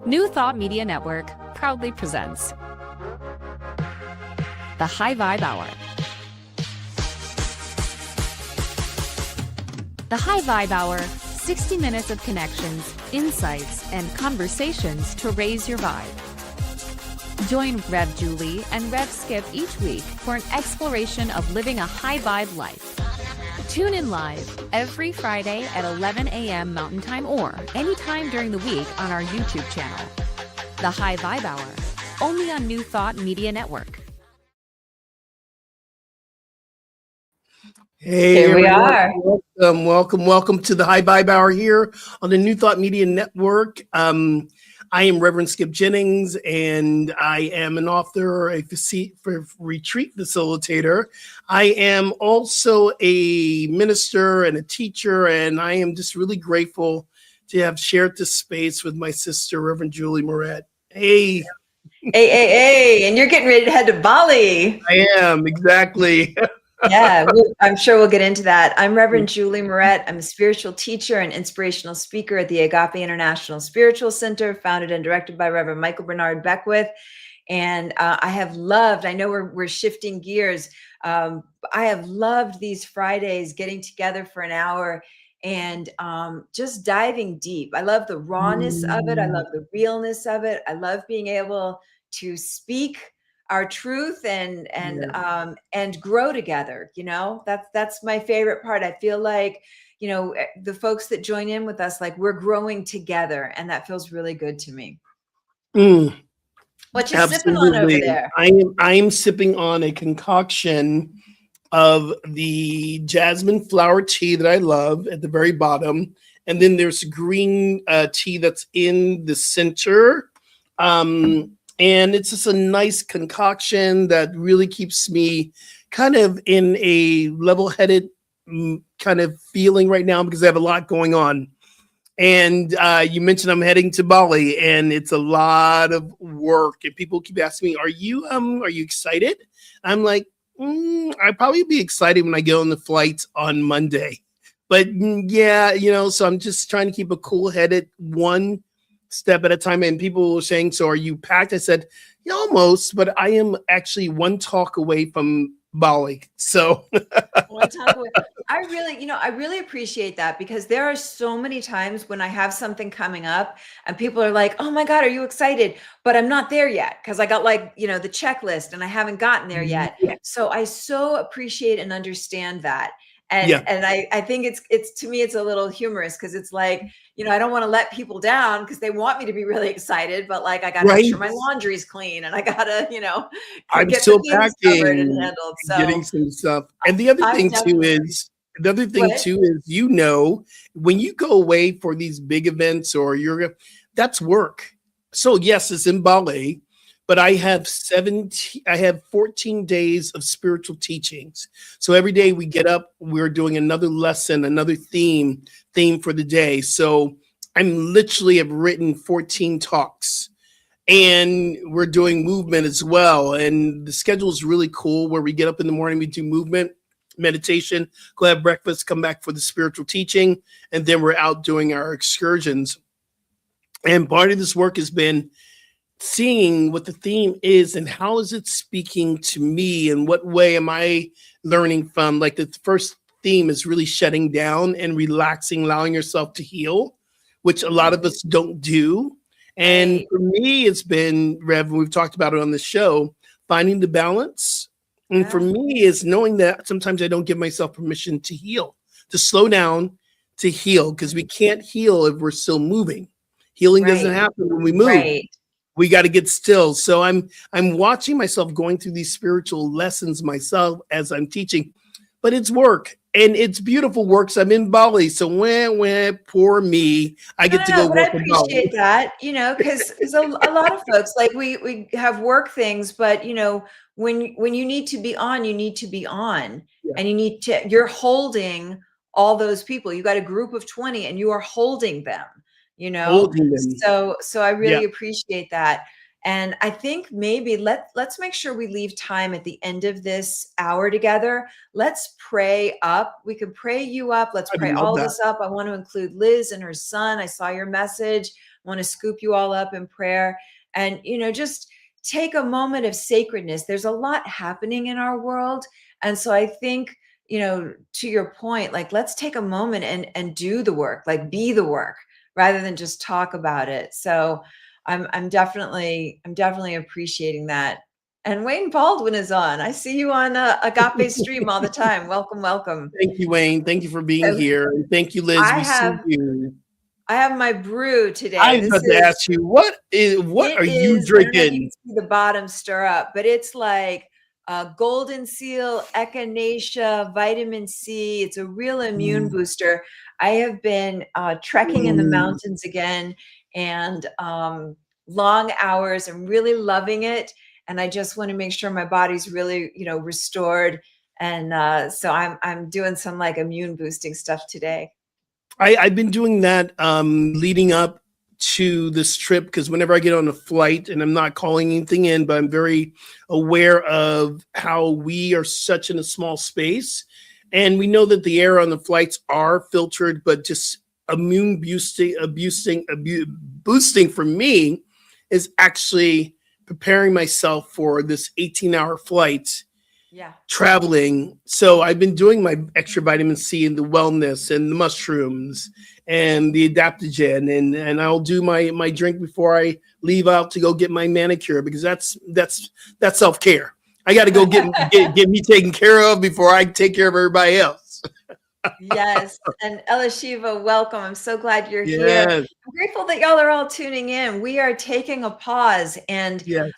New Thought Media Network proudly presents the High Vibe Hour. The High Vibe Hour, 60 minutes of connections, insights, and conversations to raise your vibe. Join Rev Julie and Rev Skip each week for an exploration of living a high vibe life. Tune in live every Friday at 11 a.m. Mountain Time or anytime during the week on our YouTube channel. The High Vibe Hour, only on New Thought Media Network. Hey, here we everyone. are. Welcome to the High Vibe Hour here on the New Thought Media Network. I am Reverend Skip Jennings, and I am an author, a retreat facilitator. I am also a minister and a teacher, and I am just really grateful to have shared this space with my sister, Reverend Julie Moret. Hey. Hey, and you're getting ready to head to Bali. I am, exactly. Yeah, I'm sure we'll get into that. I'm Reverend Julie Moret. I'm a spiritual teacher and inspirational speaker at the Agape International Spiritual Center, founded and directed by Reverend Michael Bernard Beckwith. And I have loved, I know we're shifting gears. I have loved these Fridays getting together for an hour and just diving deep. I love the rawness of it. I love the realness of it. I love being able to speak our truth and grow together. You know, that's my favorite part. I feel like, you know, the folks that join in with us, like we're growing together, and that feels really good to me. What you sipping on over there? I am sipping on a concoction of the jasmine flower tea that I love at the very bottom, and then there's green tea that's in the center. And it's just a nice concoction that really keeps me kind of in a level-headed kind of feeling right now because I have a lot going on. And you mentioned I'm heading to Bali, and it's a lot of work. And people keep asking me, "Are you excited?" I'm like, I'll probably be excited when I get on the flight on Monday. But yeah, you know, so I'm just trying to keep a cool-headed one step at a time. And people were saying, "So are you packed?" I said, "Yeah, almost, but I am actually one talk away from Bali." So one talk away. I really appreciate that, because there are so many times when I have something coming up and people are like, "Oh my God, are you excited?" But I'm not there yet because I got the checklist and I haven't gotten there yet. Yeah. So I so appreciate and understand that. And Yeah. and I think it's to me, it's a little humorous because it's like, I don't want to let people down because they want me to be really excited, but like I gotta make sure my laundry's clean and I gotta, I'm get still the things covered and handled. So getting some stuff. And the other thing too is, when you go away for these big events that's work. So yes, it's in Bali, but I have 14 days of spiritual teachings. So every day we get up, we're doing another lesson, another theme for the day. So I'm literally have written 14 talks, and we're doing movement as well. And the schedule is really cool where we get up in the morning, we do movement, meditation, go have breakfast, come back for the spiritual teaching, and then we're out doing our excursions. And part of this work has been seeing what the theme is and how is it speaking to me, and what way am I learning from. Like the first theme is really shutting down and relaxing, allowing yourself to heal, which a lot of us don't do. And for me, it's been, Rev, we've talked about it on the show, finding the balance. And for me, is knowing that sometimes I don't give myself permission to heal, to slow down, to heal, because we can't heal if we're still moving. Healing doesn't happen when we move. Right. We got to get still. So I'm watching myself going through these spiritual lessons myself as I'm teaching, but it's work, and it's beautiful work. So I'm in Bali. So poor me, I get to go work in Bali. I appreciate that, because a lot of folks, like we have work things, but when you need to be on, you need to be on, and you're holding all those people. You got a group of 20 and you are holding them. Holding them. So I really appreciate that. And I think maybe let's make sure we leave time at the end of this hour together. Let's pray up. We can pray you up. Let's pray all of us up. I want to include Liz and her son. I saw your message. I want to scoop you all up in prayer and, just take a moment of sacredness. There's a lot happening in our world. And so I think, to your point, like, let's take a moment and do the work, like be the work rather than just talk about it. So I'm definitely appreciating that. And Wayne Baldwin is on. I see you on Agape stream all the time. Welcome, welcome. Thank you, Wayne. Thank you for being here. And thank you, Liz. We see you. I have my brew today. I was about to ask you, what are you drinking? I don't know if you can see the bottom stir up, but it's like golden seal, echinacea, vitamin C. It's a real immune booster. I have been trekking in the mountains again and long hours. I'm really loving it. And I just want to make sure my body's really, restored. And so I'm doing some like immune boosting stuff today. I've been doing that leading up to this trip, because whenever I get on a flight, and I'm not calling anything in, but I'm very aware of how we are such in a small space. And we know that the air on the flights are filtered, but just immune boosting for me is actually preparing myself for this 18-hour flight. Yeah. Traveling. So I've been doing my extra vitamin C and the wellness and the mushrooms and the adaptogen, and I'll do my drink before I leave out to go get my manicure, because that's self-care. I got to go get me taken care of before I take care of everybody else. Yes. And Elishiva, welcome. I'm so glad you're here. Yes. I'm grateful that y'all are all tuning in. We are taking a pause, and Yes.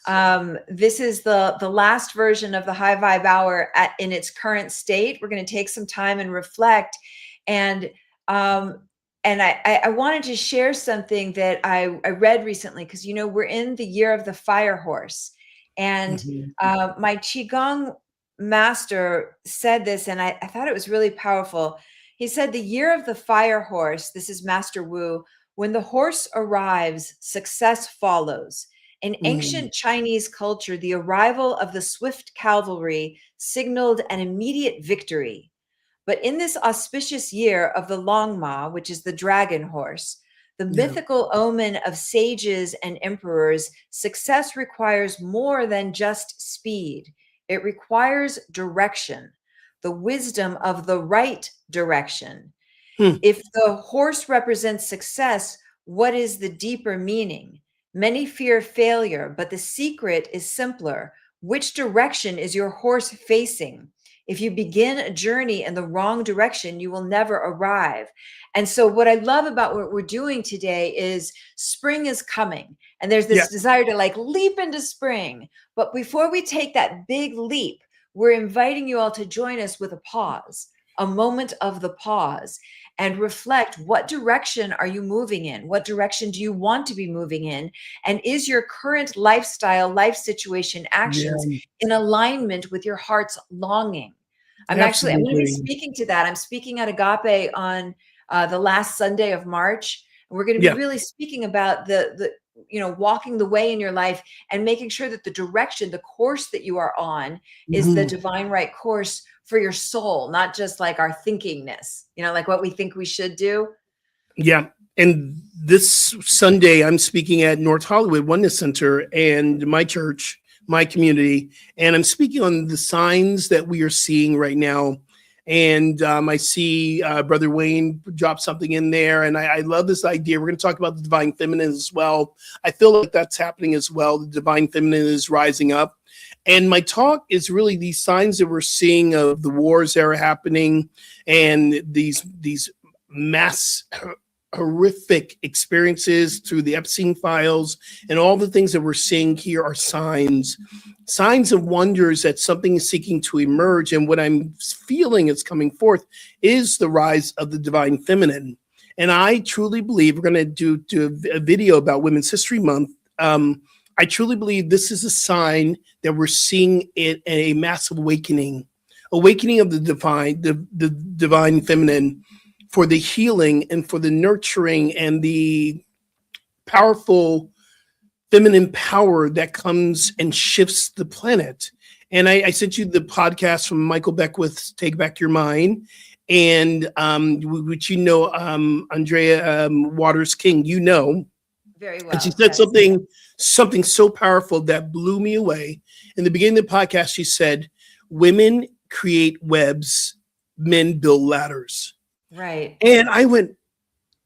this is the last version of the High Vibe Hour in its current state. We're going to take some time and reflect. And I wanted to share something that I read recently, because, we're in the year of the fire horse. And my Qigong master said this, and I thought it was really powerful. He said, the year of the fire horse, this is Master Wu, when the horse arrives, success follows. In ancient Chinese culture, the arrival of the swift cavalry signaled an immediate victory. But in this auspicious year of the Long Ma, which is the dragon horse, the mythical omen of sages and emperors, success requires more than just speed. It requires direction, the wisdom of the right direction. If the horse represents success, what is the deeper meaning? Many fear failure, but the secret is simpler. Which direction is your horse facing? If you begin a journey in the wrong direction, you will never arrive. And so what I love about what we're doing today is spring is coming. And there's this desire to like leap into spring. But before we take that big leap, we're inviting you all to join us with a pause, a moment of the pause, and reflect, what direction are you moving in? What direction do you want to be moving in? And is your current lifestyle, life situation, actions in alignment with your heart's longing? I'm going to be speaking to that. I'm speaking at Agape on the last Sunday of March. And we're going to be really speaking about the walking the way in your life and making sure that the direction, the course that you are on is the divine right course for your soul, not just like our thinkingness, like what we think we should do. Yeah. And this Sunday, I'm speaking at North Hollywood Oneness Center and my church, my community, and I'm speaking on the signs that we are seeing right now. And I see Brother Wayne drop something in there, and I love this idea. We're going to talk about the divine feminine as well. I feel like that's happening as well. The divine feminine is rising up. And my talk is really these signs that we're seeing of the wars that are happening and these mass horrific experiences through the Epstein files, and all the things that we're seeing here are signs of wonders that something is seeking to emerge. And what I'm feeling is coming forth is the rise of the divine feminine. And I truly believe we're going to do a video about Women's History Month. I truly believe this is a sign that we're seeing a massive awakening of the divine feminine, for the healing and for the nurturing and the powerful feminine power that comes and shifts the planet. And I sent you the podcast from Michael Beckwith's Take Back Your Mind, and which Andrea Waters King, Very And she well. said Yes. something so powerful that blew me away. In the beginning of the podcast, she said, "Women create webs, men build ladders." Right. And I went,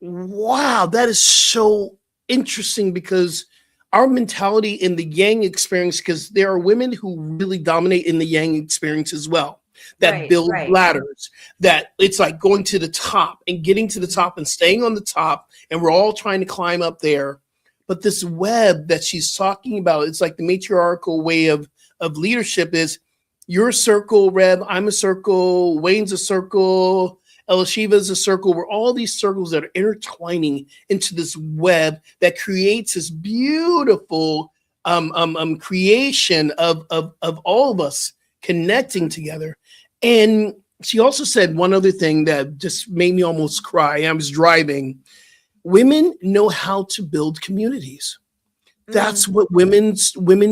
"Wow, that is so interesting," because our mentality in the yang experience, because there are women who really dominate in the yang experience as well, that Right. build Right. ladders, that it's like going to the top and getting to the top and staying on the top, and we're all trying to climb up there. But this web that she's talking about, it's like the matriarchal way of leadership is, you're a circle, Reb, I'm a circle, Wayne's a circle, Elishiva is a circle. We're all these circles that are intertwining into this web that creates this beautiful creation of all of us connecting together. And she also said one other thing that just made me almost cry. I was driving. Women know how to build communities. That's what women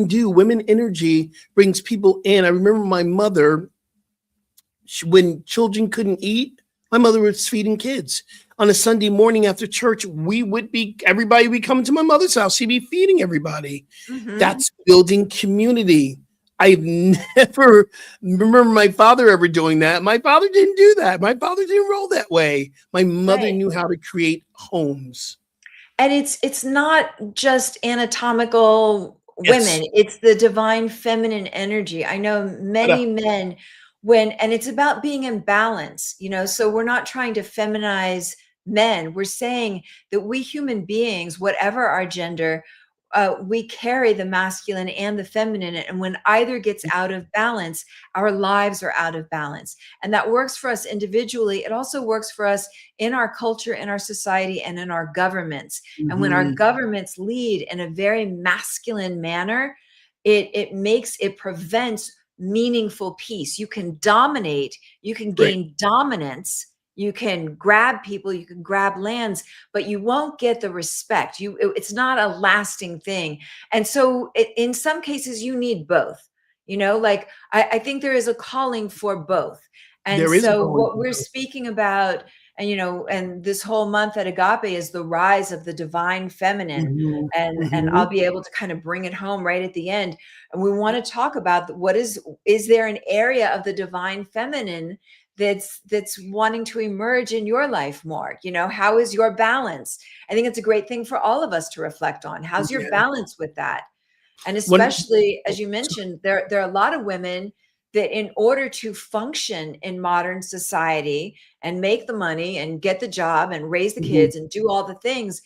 do. Women energy brings people in. I remember my mother, when children couldn't eat, my mother was feeding kids. On a Sunday morning after church, everybody would be coming to my mother's house. She'd be feeding everybody. That's building community. I've never remember my father ever doing that. My father didn't do that. My father didn't roll that way. My mother Right. knew how to create homes. And it's not just anatomical Yes. women, it's the divine feminine energy. I know many men and it's about being in balance, so we're not trying to feminize men. We're saying that we human beings, whatever our gender, we carry the masculine and the feminine. And when either gets out of balance, our lives are out of balance. And that works for us individually. It also works for us in our culture, in our society, and in our governments. And when our governments lead in a very masculine manner, it prevents meaningful peace. You can dominate, you can gain dominance, you can grab people, you can grab lands, but you won't get the respect. It's not a lasting thing. And so in some cases you need both, like I think there is a calling for both. And so what we're speaking about, and this whole month at Agape is the rise of the divine feminine. And I'll be able to kind of bring it home right at the end. And we want to talk about is there an area of the divine feminine that's wanting to emerge in your life more? How is your balance? I think it's a great thing for all of us to reflect on. How's your balance with that? And especially, as you mentioned, there are a lot of women that in order to function in modern society and make the money and get the job and raise the kids and do all the things,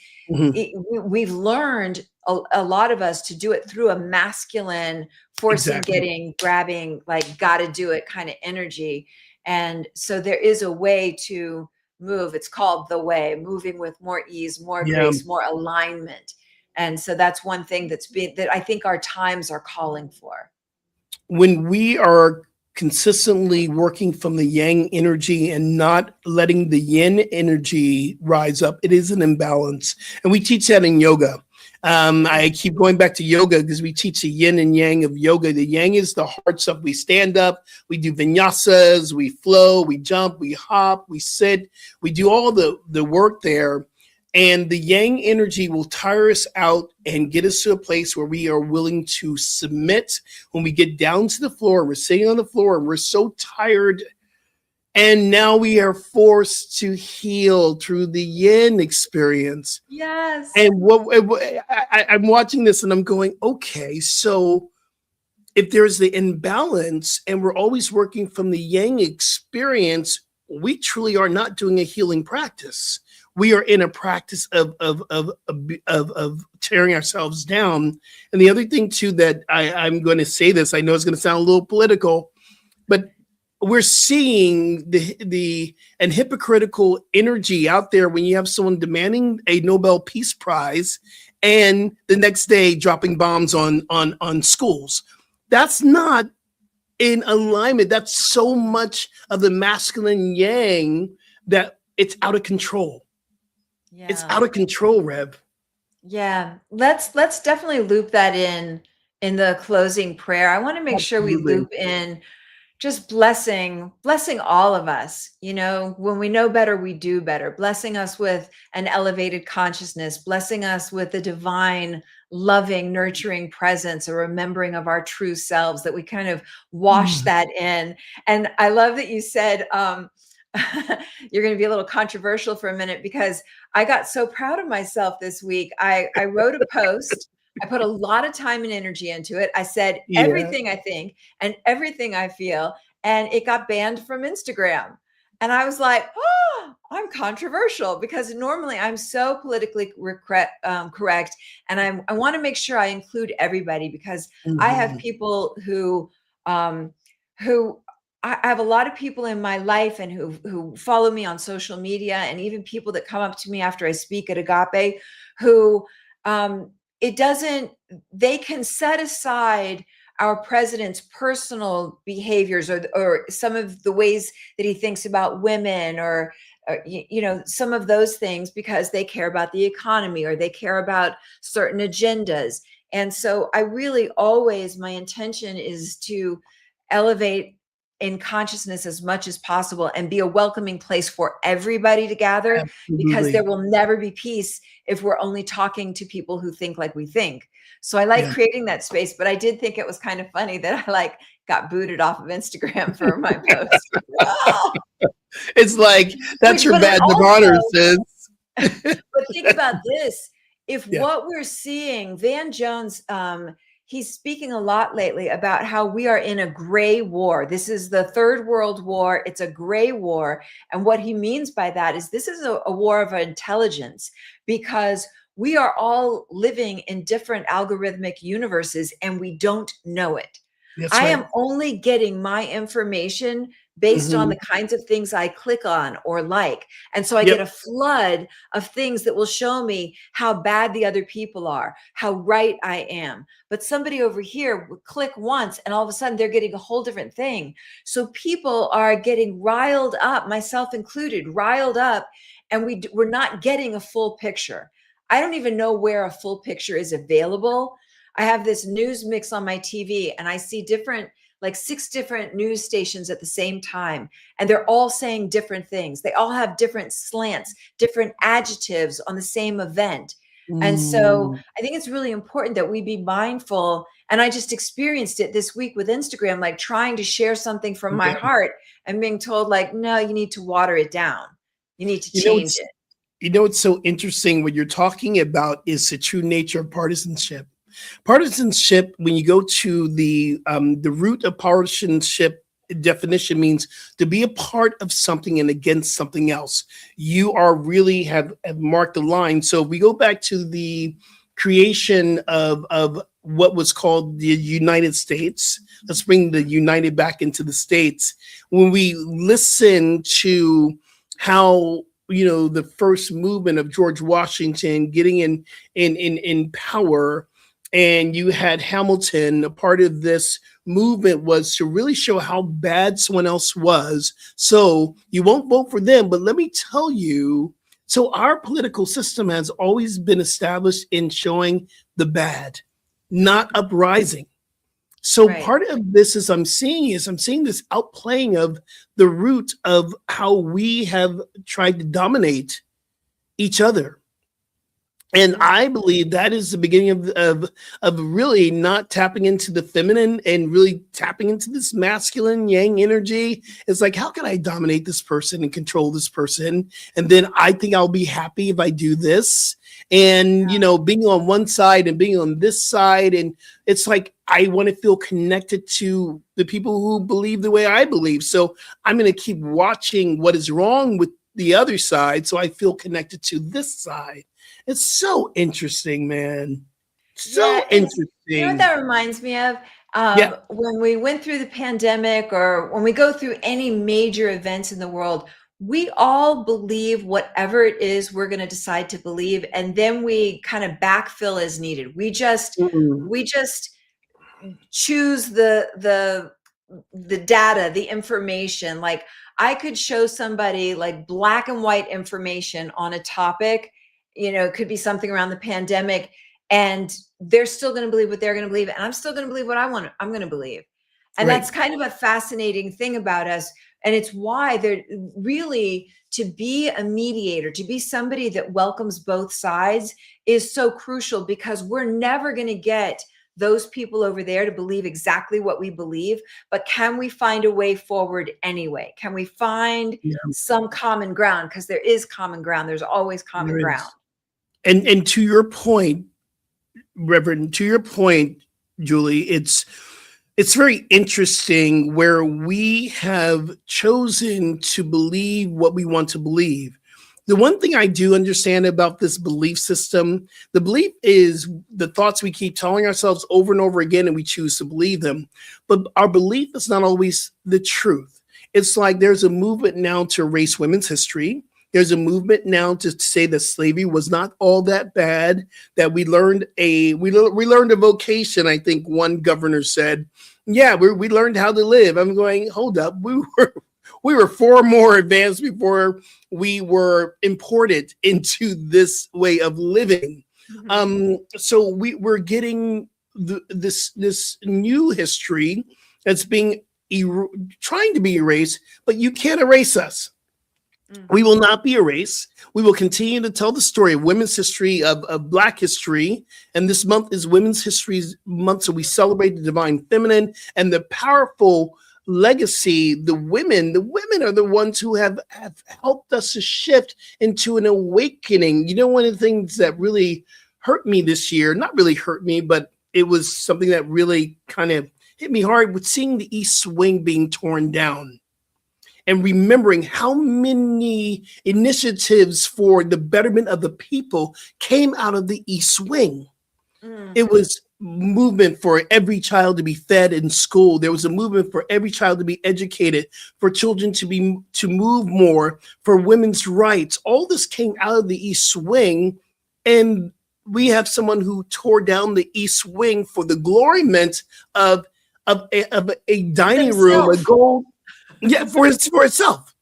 we've learned, a lot of us, to do it through a masculine forcing, getting, grabbing, like gotta do it kind of energy. And so there is a way to move. It's called the way, moving with more ease, more grace, more alignment. And so that's one thing that I think our times are calling for. When we are consistently working from the yang energy and not letting the yin energy rise up, it is an imbalance. And we teach that in yoga. I keep going back to yoga because we teach the yin and yang of yoga. The yang is the hard stuff. We stand up, we do vinyasas, we flow, we jump, we hop, we sit, we do all the work there. And the yang energy will tire us out and get us to a place where we are willing to submit. When we get down to the floor, we're sitting on the floor and we're so tired. And now we are forced to heal through the yin experience. Yes. And I'm watching this and I'm going, okay, so if there's the imbalance and we're always working from the yang experience, we truly are not doing a healing practice. We are in a practice of tearing ourselves down. And the other thing too, that I'm going to say this, I know it's going to sound a little political, but we're seeing an hypocritical energy out there when you have someone demanding a Nobel Peace Prize and the next day dropping bombs on schools. That's not in alignment. That's so much of the masculine yang that it's out of control. Yeah. It's out of control, Reb. Yeah, let's definitely loop that in the closing prayer. I want to make sure we loop in just blessing all of us. You know, when we know better, we do better. Blessing us with an elevated consciousness, blessing us with a divine, loving, nurturing presence, a remembering of our true selves, that we kind of wash that in. And I love that you said, you're going to be a little controversial for a minute, because I got so proud of myself this week. I wrote a post. I put a lot of time and energy into it. I said Yeah. everything I think and everything I feel, and it got banned from Instagram. And I was like, oh, I'm controversial, because normally I'm so politically correct. And I want to make sure I include everybody, because I have people um, who I have a lot of people in my life and who follow me on social media, and even people that come up to me after I speak at Agape, who they can set aside our president's personal behaviors, or some of the ways that he thinks about women, or some of those things, because they care about the economy or they care about certain agendas. And so I really always, my intention is to elevate in consciousness as much as possible and be a welcoming place for everybody to gather, because there Absolutely. will never be peace if we're only talking to people who think like we think. So I like Yeah. creating that space, but I did think it was kind of funny that I got booted off of Instagram for my post. Oh! It's like, that's your But it badge of also, honor, sis. but think about this. If Yeah. what we're seeing, Van Jones, he's speaking a lot lately about how we are in a gray war. This is the third world war. It's a gray war. And what he means by that is this is a war of intelligence, because we are all living in different algorithmic universes and we don't know it. That's I right. am only getting my information based on the kinds of things I click on or like. And so I get Yep. a flood of things that will show me how bad the other people are, how right I am. But somebody over here would click once and all of a sudden they're getting a whole different thing. So people are getting riled up, myself included, riled up, and we're not getting a full picture. I don't even know where a full picture is available. I have this news mix on my TV and I see like 6 different news stations at the same time. And they're all saying different things. They all have different slants, different adjectives on the same event. And so I think it's really important that we be mindful. And I just experienced it this week with Instagram, like trying to share something from my Yeah. heart and being told like, no, you need to water it down. You need to You know, change it's it. what's so interesting, what you're talking about is the true nature of partisanship. Partisanship, when you go to the root of partisanship definition, means to be a part of something and against something else. You are really have marked the line. So if we go back to the creation of what was called the United States, let's bring the United back into the States. When we listen to how the first movement of George Washington getting in power, and you had Hamilton, a part of this movement was to really show how bad someone else was. So you won't vote for them, but let me tell you, so our political system has always been established in showing the bad, not uprising. So Right. part of this is I'm seeing this outplaying of the root of how we have tried to dominate each other. And I believe that is the beginning of really not tapping into the feminine and really tapping into this masculine yang energy. It's like, how can I dominate this person and control this person? And then I think I'll be happy if I do this. And being on one side and being on this side, and it's like I want to feel connected to the people who believe the way I believe. So I'm going to keep watching what is wrong with the other side, so I feel connected to this side. It's so interesting, man. So interesting. You know what that reminds me of? Yeah. When we went through the pandemic, or when we go through any major events in the world, we all believe whatever it is we're going to decide to believe, and then we kind of backfill as needed. We just choose the data, the information. Like I could show somebody like black and white information on a topic, it could be something around the pandemic, and they're still going to believe what they're going to believe. And I'm still going to believe what I'm going to believe. And Right. that's kind of a fascinating thing about us. And it's why they're really, to be a mediator, to be somebody that welcomes both sides is so crucial, because we're never going to get those people over there to believe exactly what we believe. But can we find a way forward anyway? Can we find Yeah, some common ground? Because there is common ground. There's always common there ground. is. And to your point, Reverend, to your point, Julie, it's very interesting where we have chosen to believe what we want to believe. The one thing I do understand about this belief system, the belief is the thoughts we keep telling ourselves over and over again, and we choose to believe them. But our belief is not always the truth. It's like there's a movement now to erase women's history. There's a movement now to say that slavery was not all that bad, that we learned a vocation. I think one governor said, yeah, we learned how to live. I'm going, hold up. We were far more advanced before we were imported into this way of living. So we're getting this new history that's being trying to be erased, but you can't erase us. We will not be erased. We will continue to tell the story of women's history, of Black history. And this month is Women's History Month. So we celebrate the divine feminine and the powerful legacy. The women are the ones who have helped us to shift into an awakening. You know, one of the things that really hurt me this year, not really hurt me, but it was something that really kind of hit me hard, with seeing the East Wing being torn down. And remembering how many initiatives for the betterment of the people came out of the East Wing. It was movement for every child to be fed in school. There was a movement for every child to be educated, for children to move more, for women's rights. All this came out of the East Wing, and we have someone who tore down the East Wing for the gloriment of a dining room, a gold. Yeah, for itself.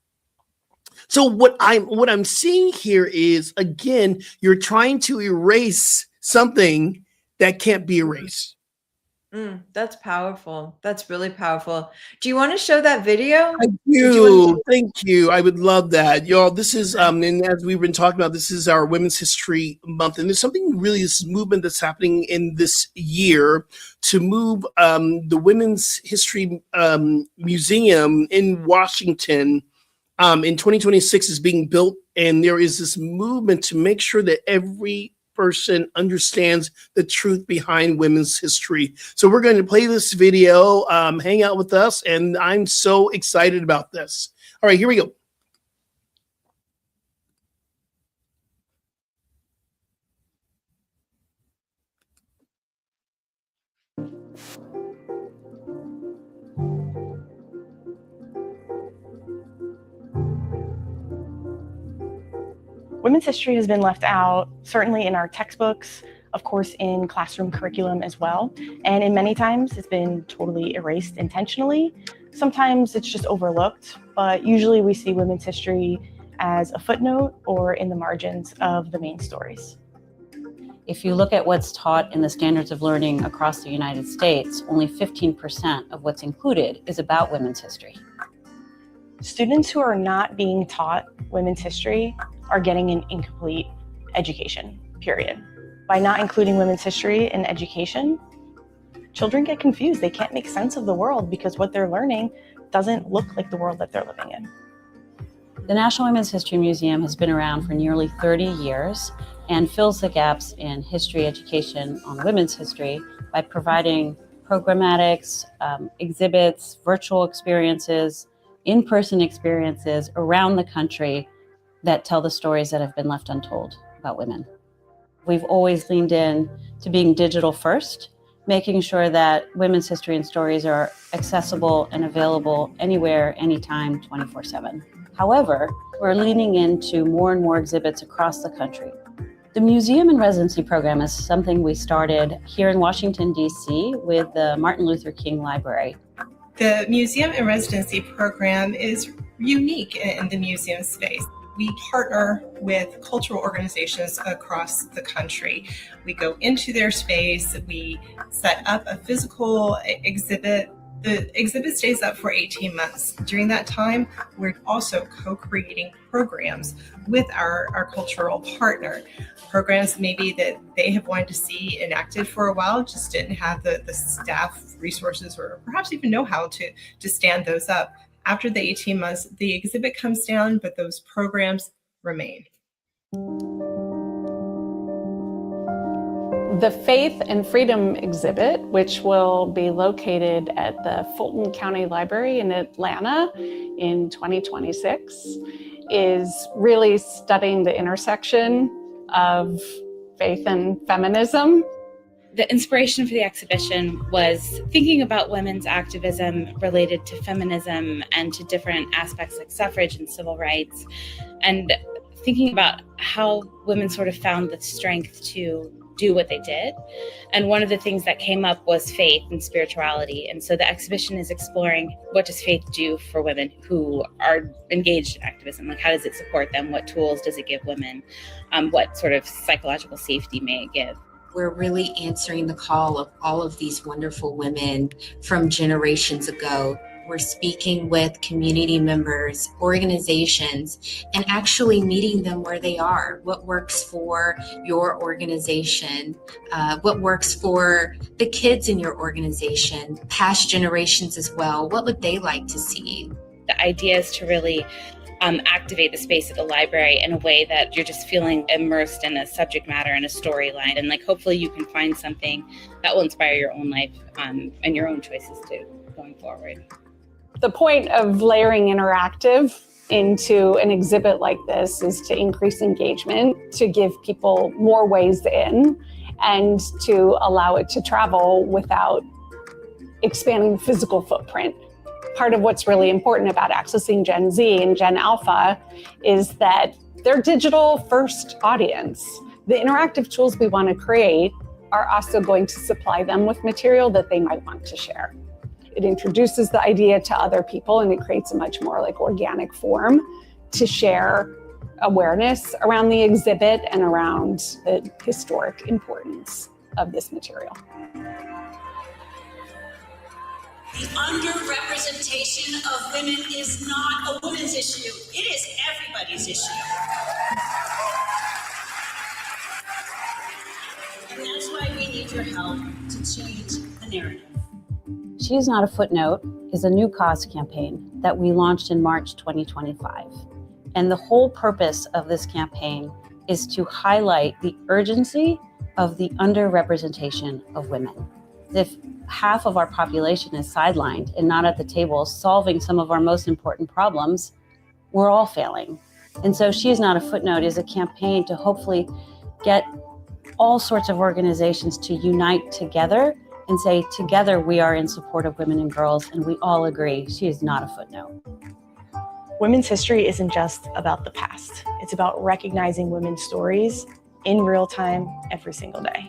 So what I'm seeing here is, again, you're trying to erase something that can't be erased. That's powerful. That's really powerful. Do you want to show that video? I do. Thank you. I would love that. Y'all, this is, and as we've been talking about, this is our Women's History Month. And there's something really, this movement that's happening in this year to move the Women's History Museum in Washington in 2026 is being built. And there is this movement to make sure that every person understands the truth behind women's history. So we're going to play this video, hang out with us, and I'm so excited about this. All right, here we go. Women's history has been left out, certainly in our textbooks, of course, in classroom curriculum as well. And in many times it's been totally erased intentionally. Sometimes it's just overlooked, but usually we see women's history as a footnote or in the margins of the main stories. If you look at what's taught in the standards of learning across the United States, only 15% of what's included is about women's history. Students who are not being taught women's history are getting an incomplete education, period. By not including women's history in education, children get confused. They can't make sense of the world because what they're learning doesn't look like the world that they're living in. The National Women's History Museum has been around for nearly 30 years and fills the gaps in history education on women's history by providing programmatics, exhibits, virtual experiences, in-person experiences around the country that tell the stories that have been left untold about women. We've always leaned in to being digital first, making sure that women's history and stories are accessible and available anywhere, anytime, 24/7. However, we're leaning into more and more exhibits across the country. The Museum in Residency program is something we started here in Washington, D.C. with the Martin Luther King Library. The Museum in Residency program is unique in the museum space. We partner with cultural organizations across the country. We go into their space, we set up a physical exhibit The exhibit stays up for 18 months. During that time, we're also co-creating programs with our cultural partner. Programs maybe that they have wanted to see enacted for a while, just didn't have the staff resources or perhaps even know how to stand those up. After the 18 months, the exhibit comes down, but those programs remain. The Faith and Freedom exhibit, which will be located at the Fulton County Library in Atlanta in 2026, is really studying the intersection of faith and feminism. The inspiration for the exhibition was thinking about women's activism related to feminism and to different aspects like suffrage and civil rights, and thinking about how women sort of found the strength to do what they did. And one of the things that came up was faith and spirituality. And so the exhibition is exploring, what does faith do for women who are engaged in activism? Like, how does it support them? What tools does it give women? What sort of psychological safety may it give? We're really answering the call of all of these wonderful women from generations ago. We're speaking with community members, organizations, and actually meeting them where they are. What works for your organization? What works for the kids in your organization? Past generations as well. What would they like to see? The idea is to really activate the space at the library in a way that you're just feeling immersed in a subject matter and a storyline. And like, hopefully you can find something that will inspire your own life and your own choices too, going forward. The point of layering interactive into an exhibit like this is to increase engagement, to give people more ways in, and to allow it to travel without expanding the physical footprint. Part of what's really important about accessing Gen Z and Gen Alpha is that they're digital first audience. The interactive tools we want to create are also going to supply them with material that they might want to share. It introduces the idea to other people, and it creates a much more like organic form to share awareness around the exhibit and around the historic importance of this material. The underrepresentation of women is not a women's issue. It is everybody's issue. And that's why we need your help to change the narrative. She's Not a Footnote is a new cause campaign that we launched in March 2025. And the whole purpose of this campaign is to highlight the urgency of the underrepresentation of women. If half of our population is sidelined and not at the table solving some of our most important problems, we're all failing. And so She Is Not a Footnote is a campaign to hopefully get all sorts of organizations to unite together and say, together we are in support of women and girls, and we all agree she is not a footnote. Women's history isn't just about the past. It's about recognizing women's stories in real time every single day.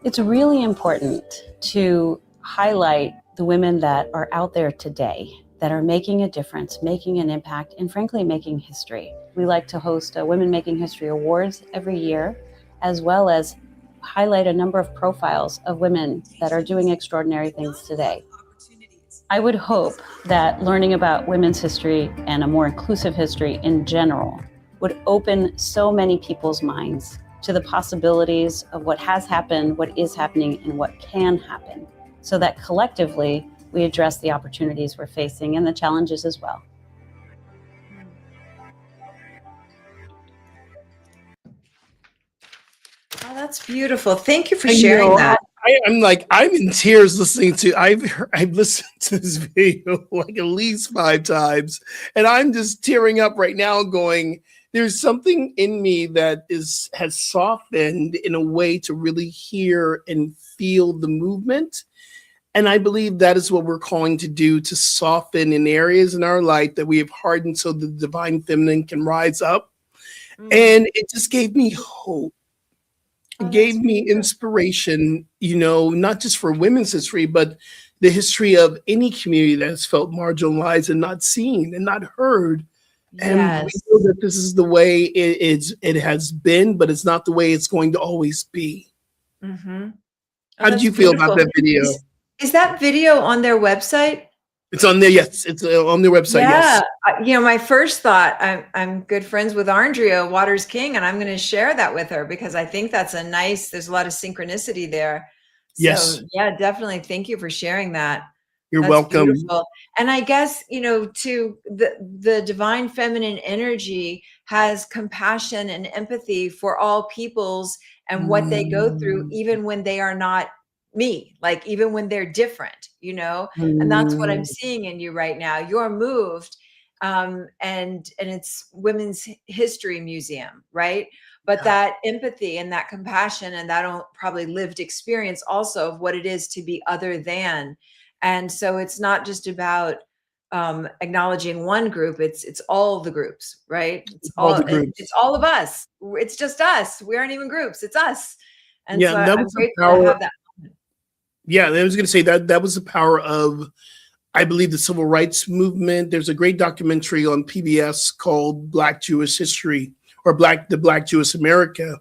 It's really important to highlight the women that are out there today that are making a difference, making an impact, and frankly, making history. We like to host a Women Making History Awards every year, as well as highlight a number of profiles of women that are doing extraordinary things today. I would hope that learning about women's history and a more inclusive history in general would open so many people's minds to the possibilities of what has happened, what is happening, and what can happen, so that collectively we address the opportunities we're facing and the challenges as well. Oh, that's beautiful. Thank you for sharing that. I'm in tears listening to. I've listened to this video like at least 5 times, and I'm just tearing up right now, going, there's something in me that has softened in a way to really hear and feel the movement. And I believe that is what we're calling to do, to soften in areas in our life that we have hardened so the divine feminine can rise up. And it just gave me hope. It gave me inspiration, not just for women's history, but the history of any community that has felt marginalized and not seen and not heard. And we know that this is the way it has been, but it's not the way it's going to always be. Mm-hmm. How did you feel about that video? Is that video on their website? It's on there. Yes, it's on their website. Yeah. Yes. My first thought, I'm good friends with Andrea Waters King, and I'm going to share that with her because I think that's there's a lot of synchronicity there. Yes. So yeah, definitely. Thank you for sharing that. You're That's welcome. beautiful. And I guess, to the divine feminine energy has compassion and empathy for all peoples and what they go through, even when they are not me, like even when they're different, and that's what I'm seeing in you right now. You're moved. And it's Women's History Museum, right? But that empathy and that compassion and that probably lived experience also of what it is to be other than. And so it's not just about acknowledging one group, it's all the groups, right? It's all the groups. It's all of us. It's just us. We aren't even groups. It's us. And Yeah, so that I'm was the grateful power. to have that. Yeah, I was going to say that was the power of, I believe, the civil rights movement. There's a great documentary on PBS called Black Jewish History, or the Black Jewish America.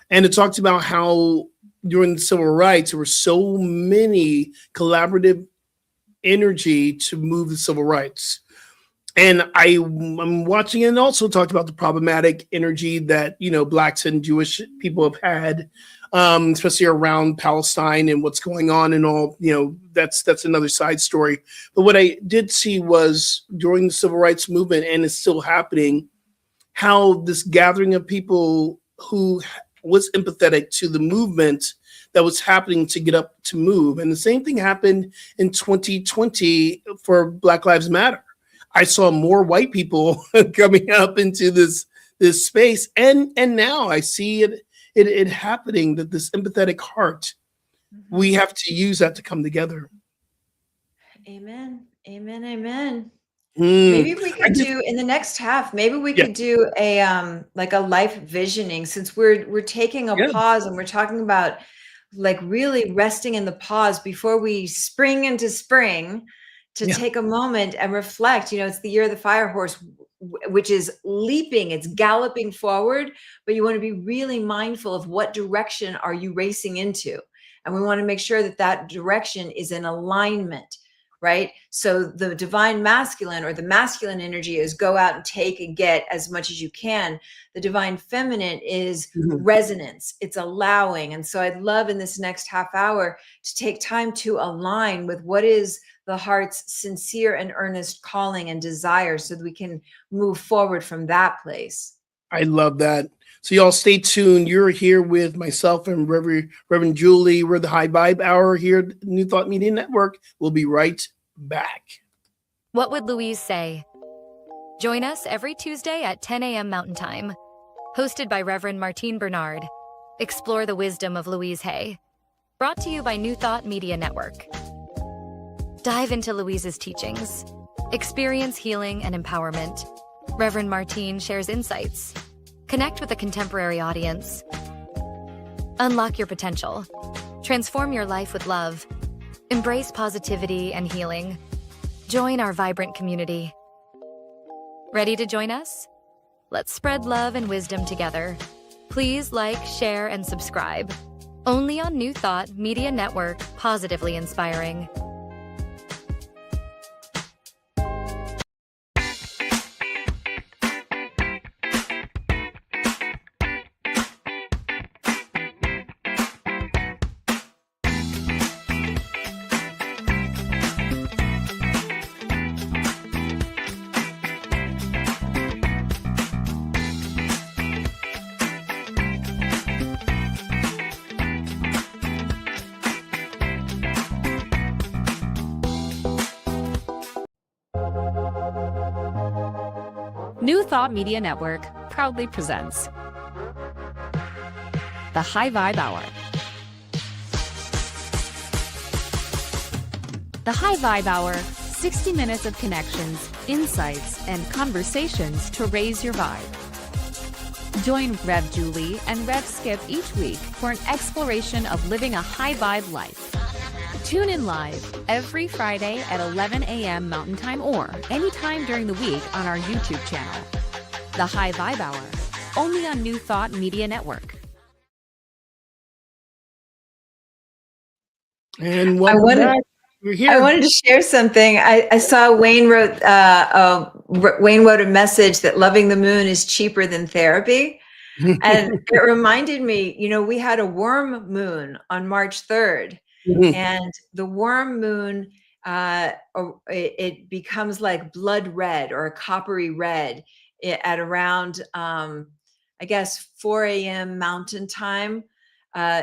And it talks about how during the civil rights, there were so many collaborative energy to move the civil rights. And I'm watching it, and also talked about the problematic energy that, Blacks and Jewish people have had, especially around Palestine and what's going on and all, that's another side story. But what I did see was during the civil rights movement, and it's still happening, how this gathering of people who was empathetic to the movement that was happening to get up to move. And the same thing happened in 2020 for Black Lives Matter. I saw more white people coming up into this space. And now I see it happening, that this empathetic heart, we have to use that to come together. Amen. Amen. Amen. Maybe we could do in the next half, maybe we could do a like a life visioning, since we're taking a pause and we're talking about like really resting in the pause before we spring into spring, to take a moment and reflect. It's the year of the fire horse, which is leaping, it's galloping forward, but you want to be really mindful of what direction are you racing into. And we want to make sure that direction is in alignment, right? So the divine masculine, or the masculine energy, is go out and take and get as much as you can. The divine feminine is resonance, it's allowing. And so I'd love in this next half hour to take time to align with what is the heart's sincere and earnest calling and desire, so that we can move forward from that place. I love that. So y'all stay tuned. You're here with myself and Reverend Julie. We're the High Vibe Hour here at New Thought Media Network. We'll be right back. What would Louise say? Join us every Tuesday at 10 a.m. Mountain Time. Hosted by Reverend Martine Bernard. Explore the wisdom of Louise Hay. Brought to you by New Thought Media Network. Dive into Louise's teachings. Experience healing and empowerment. Reverend Martine shares insights. Connect with a contemporary audience. Unlock your potential. Transform your life with love. Embrace positivity and healing. Join our vibrant community. Ready to join us? Let's spread love and wisdom together. Please like, share, and subscribe. Only on New Thought Media Network, positively inspiring. New Thought Media Network proudly presents the High Vibe Hour. The High Vibe Hour, 60 minutes of connections, insights, and conversations to raise your vibe. Join Rev Julie and Rev Skip each week for an exploration of living a high vibe life. Tune in live every Friday at 11 a.m. Mountain Time, or anytime during the week on our YouTube channel. The High Vibe Hour, only on New Thought Media Network. And welcome back. We're I here. wanted to share something. I saw Wayne wrote a message that loving the moon is cheaper than therapy. And it reminded me, we had a worm moon on March 3rd, and the worm moon, it becomes like blood red or a coppery red at around, I guess, 4 a.m. Mountain Time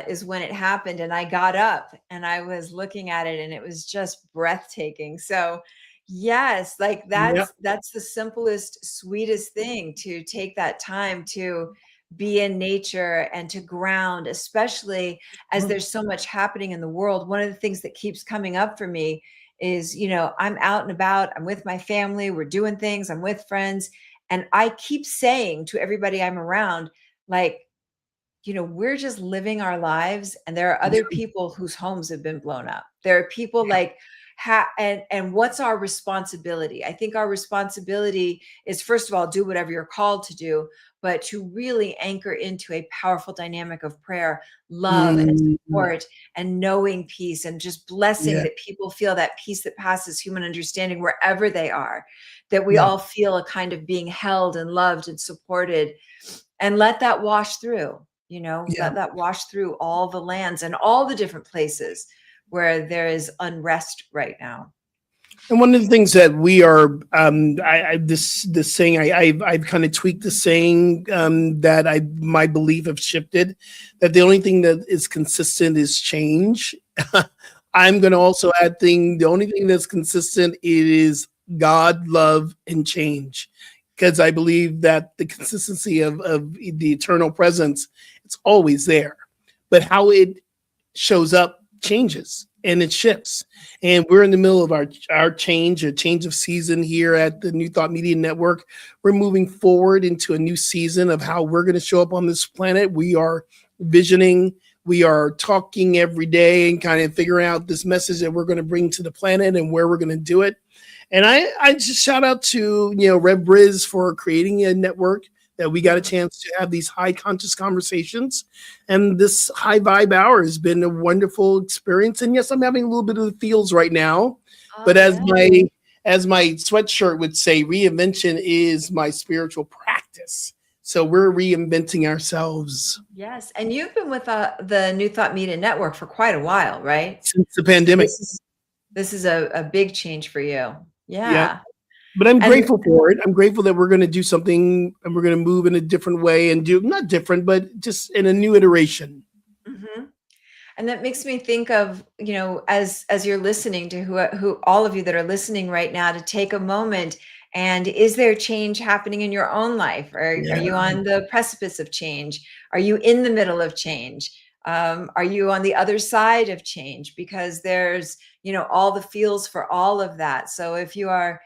is when it happened. And I got up and I was looking at it, and it was just breathtaking. So yes, like that's the simplest, sweetest thing, to take that time to be in nature and to ground, especially as there's so much happening in the world. One of the things that keeps coming up for me is, I'm out and about, I'm with my family, we're doing things, I'm with friends. And I keep saying to everybody I'm around, like, we're just living our lives, and there are other people whose homes have been blown up. There are people like, and what's our responsibility? I think our responsibility is, first of all, do whatever you're called to do, but to really anchor into a powerful dynamic of prayer, love, and support, and knowing peace, and just blessing that people feel that peace that passes human understanding wherever they are, that we all feel a kind of being held and loved and supported, and let that wash through. Let that wash through all the lands and all the different places where there is unrest right now. And one of the things that we are, this saying, I've kind of tweaked the saying that my belief have shifted, that the only thing that is consistent is change. I'm going to also add the only thing that's consistent is God, love, and change. Because I believe that the consistency of the eternal presence, it's always there. But how it shows up changes and it shifts. And we're in the middle of our change, a change of season here at the New Thought Media Network. We're moving forward into a new season of how we're going to show up on this planet. We are visioning. We are talking every day and kind of figuring out this message that we're going to bring to the planet and where we're going to do it. And I just shout out to, Rev Briz for creating a network that we got a chance to have these high conscious conversations. And this high vibe hour has been a wonderful experience. And yes, I'm having a little bit of the feels right now, but as my sweatshirt would say, reinvention is my spiritual practice. So we're reinventing ourselves. Yes. And you've been with the New Thought Media Network for quite a while, right? Since the pandemic. This is a big change for you. Yeah. But I'm grateful for it. I'm grateful that we're going to do something and we're going to move in a different way and do not different, but just in a new iteration. Mm-hmm. And that makes me think of, as you're listening to who all of you that are listening right now, to take a moment. And is there change happening in your own life? Are you on the precipice of change? Are you in the middle of change? Are you on the other side of change? Because there's, all the feels for all of that. So if you are,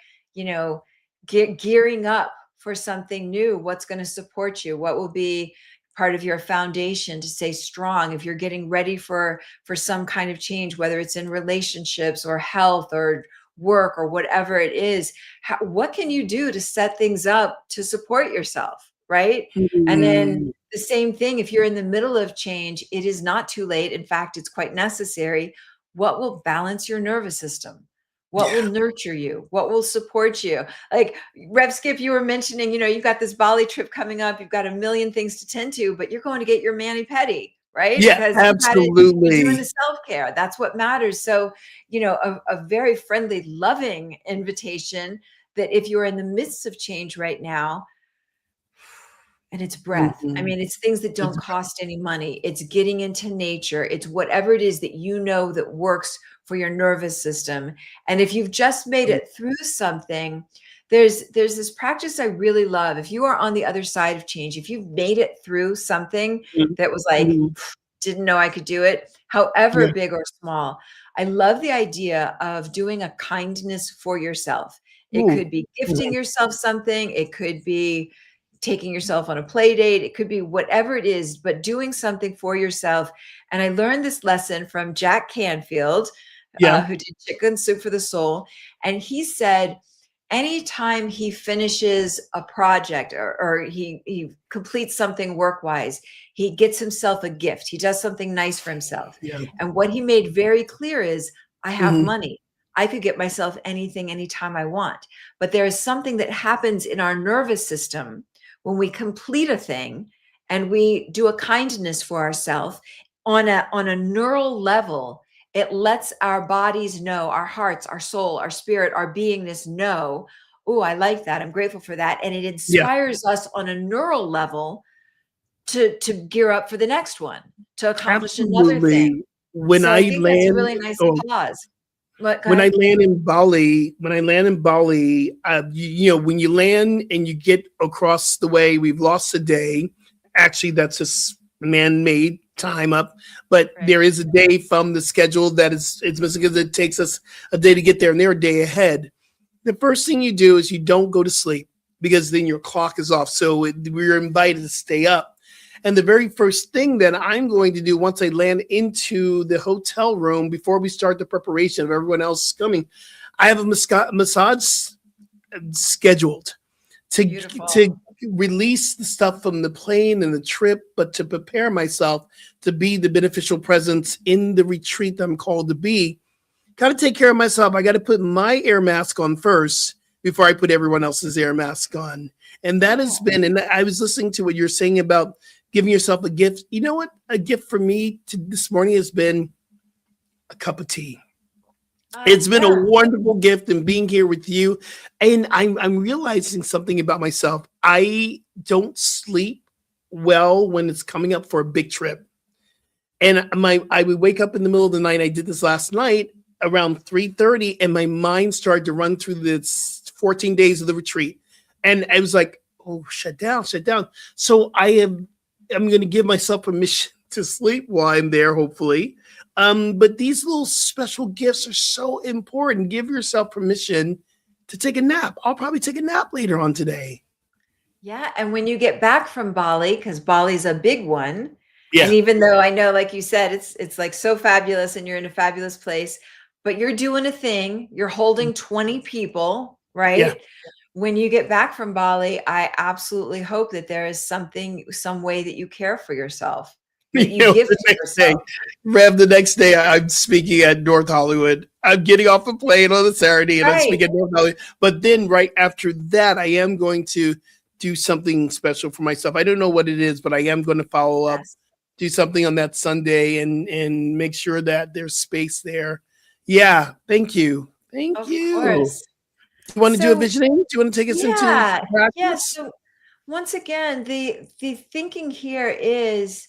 gearing up for something new, what's going to support you? What will be part of your foundation to stay strong? If you're getting ready for some kind of change, whether it's in relationships or health or work or whatever it is, what can you do to set things up to support yourself? Right. Mm-hmm. And then the same thing, if you're in the middle of change, it is not too late. In fact, it's quite necessary. What will balance your nervous system? What will nurture you? What will support you? Like Rev Skip, you were mentioning, you've got this Bali trip coming up. You've got a million things to tend to, but you're going to get your mani-pedi, right? Yeah, because absolutely. You're doing the self-care. That's what matters. So, a very friendly, loving invitation that if you're in the midst of change right now, and it's breath. Mm-hmm. I mean, it's things that don't cost any money. It's getting into nature. It's whatever it is that that works for your nervous system. And if you've just made it through something, there's this practice I really love. If you are on the other side of change, if you've made it through something that was like, didn't know I could do it, however big or small, I love the idea of doing a kindness for yourself. It could be gifting yourself something. It could be taking yourself on a play date. It could be whatever it is, but doing something for yourself. And I learned this lesson from Jack Canfield, who did Chicken Soup for the Soul. And he said, anytime he finishes a project or he completes something work-wise, he gets himself a gift. He does something nice for himself. Yeah. And what he made very clear is, I have money. I could get myself anything, anytime I want. But there is something that happens in our nervous system when we complete a thing and we do a kindness for ourselves on a neural level. It lets our bodies know, our hearts, our soul, our spirit, our beingness know, oh, I like that. I'm grateful for that. And it inspires us on a neural level to gear up for the next one, to accomplish another thing. When So I think land, that's a really nice pause. When I land in Bali, when you land and you get across the way, we've lost a day. Actually, that's just man-made time up, but there is a day from the schedule that it's missing because it takes us a day to get there, and they're a day ahead. The first thing you do is you don't go to sleep because then your clock is off. So we're invited to stay up. And the very first thing that I'm going to do once I land into the hotel room, before we start the preparation of everyone else coming, I have a massage scheduled to release the stuff from the plane and the trip, but to prepare myself to be the beneficial presence in the retreat that I'm called to be. Got to take care of myself. I got to put my air mask on first before I put everyone else's air mask on. And that has been, and I was listening to what you're saying about giving yourself a gift. You know what? A gift for me this morning has been a cup of tea. It's been a wonderful gift in being here with you. And I'm realizing something about myself. I don't sleep well when it's coming up for a big trip. And I would wake up in the middle of the night. I did this last night around 3:30, and my mind started to run through the 14 days of the retreat. And I was like, oh, shut down. So I'm going to give myself permission to sleep while I'm there, hopefully. But these little special gifts are so important. Give yourself permission to take a nap. I'll probably take a nap later on today. Yeah. And when you get back from Bali, because Bali's a big one. Yeah. And even though I know, like you said, it's like so fabulous and you're in a fabulous place, but you're doing a thing, you're holding 20 people, right? Yeah. When you get back from Bali, I absolutely hope that there is some way that you care for yourself. That you give to yourself. Rev, the next day I'm speaking at North Hollywood. I'm getting off a plane on a Saturday and I'm speaking at North Hollywood. But then right after that, I am going to do something special for myself. I don't know what it is, but I am going to follow up, do something on that Sunday and make sure that there's space there. Yeah. Thank you. Thank you. Of course. You want to do a visioning? Do you want to take us into practice? Yeah. So once again, the thinking here is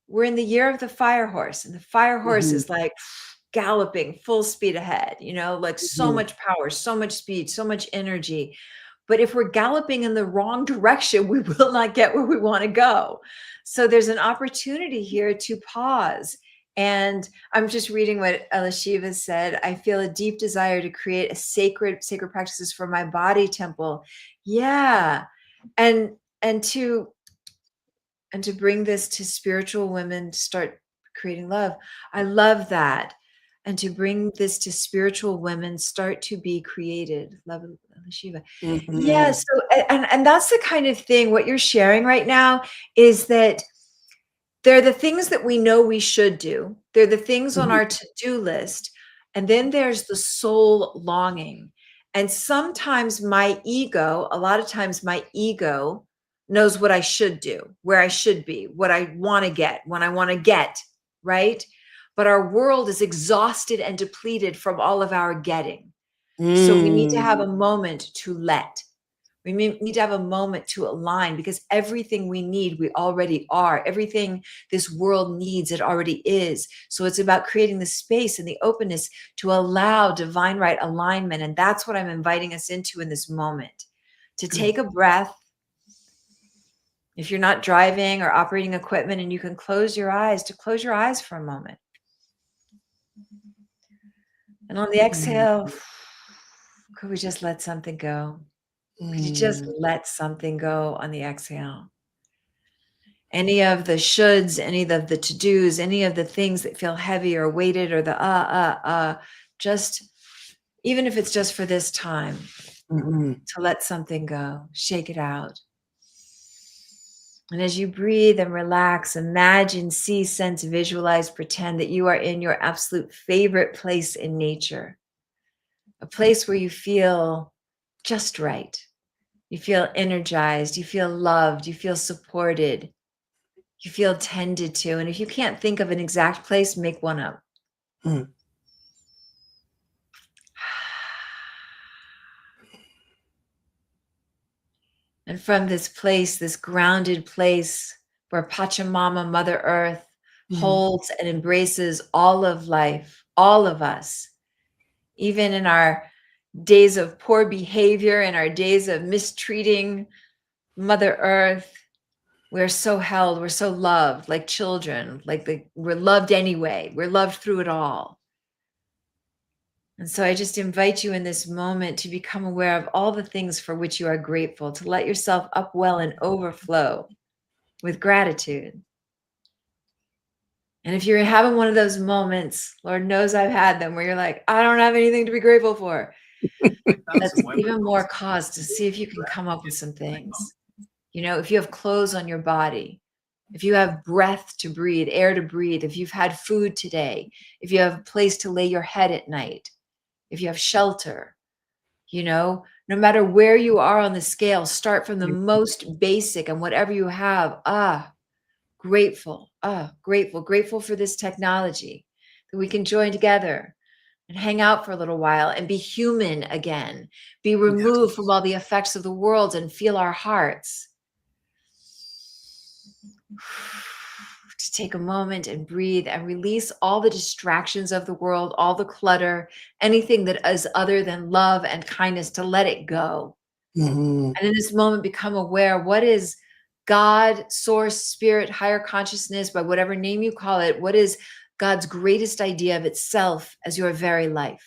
we're in the year of the fire horse, and the fire horse is like galloping full speed ahead, like so much power, so much speed, so much energy. But if we're galloping in the wrong direction, we will not get where we want to go. So there's an opportunity here to pause. And I'm just reading what Elishiva said. I feel a deep desire to create a sacred practices for my body temple. Yeah. And to bring this to spiritual women to start creating love. I love that. And to bring this to spiritual women, start to be created. Love Shiva. Yeah. So, and that's the kind of thing, what you're sharing right now is that they're the things that we know we should do. They're the things on our to-do list. And then there's the soul longing. And sometimes a lot of times my ego knows what I should do, where I should be, what I want to get, when I want to get, right? But our world is exhausted and depleted from all of our getting. So we need to have a moment to let. We need to have a moment to align, because everything we need, we already are. Everything this world needs, it already is. So it's about creating the space and the openness to allow divine right alignment. And that's what I'm inviting us into in this moment, to take a breath. If you're not driving or operating equipment and you can close your eyes, to close your eyes for a moment. And on the exhale, could we just let something go? Could you just let something go on the exhale? Any of the shoulds, any of the to-dos, any of the things that feel heavy or weighted, or the just, even if it's just for this time, to let something go, shake it out. And as you breathe and relax, imagine, see, sense, visualize, pretend that you are in your absolute favorite place in nature, a place where you feel just right. You feel energized, you feel loved, you feel supported, you feel tended to. And if you can't think of an exact place, make one up. Mm. And from this place, this grounded place where Pachamama, Mother Earth, holds and embraces all of life, all of us, even in our days of poor behavior and our days of mistreating Mother Earth, we're so held, we're so loved, like children, we're loved anyway. We're loved through it all. And so I just invite you in this moment to become aware of all the things for which you are grateful, to let yourself upwell and overflow with gratitude. And if you're having one of those moments, Lord knows I've had them, where you're like, I don't have anything to be grateful for. That's even more cause to see if you can come up with some things. You know, if you have clothes on your body, if you have breath to breathe, air to breathe, if you've had food today, if you have a place to lay your head at night, if you have shelter, you know, no matter where you are on the scale, start from the most basic, and whatever you have, grateful for this technology that we can join together and hang out for a little while and be human again, be removed from all the effects of the world and feel our hearts. To take a moment and breathe and release all the distractions of the world, all the clutter, anything that is other than love and kindness, to let it go. And in this moment, become aware, what is God, source, spirit, higher consciousness, by whatever name you call it, what is God's greatest idea of itself as your very life?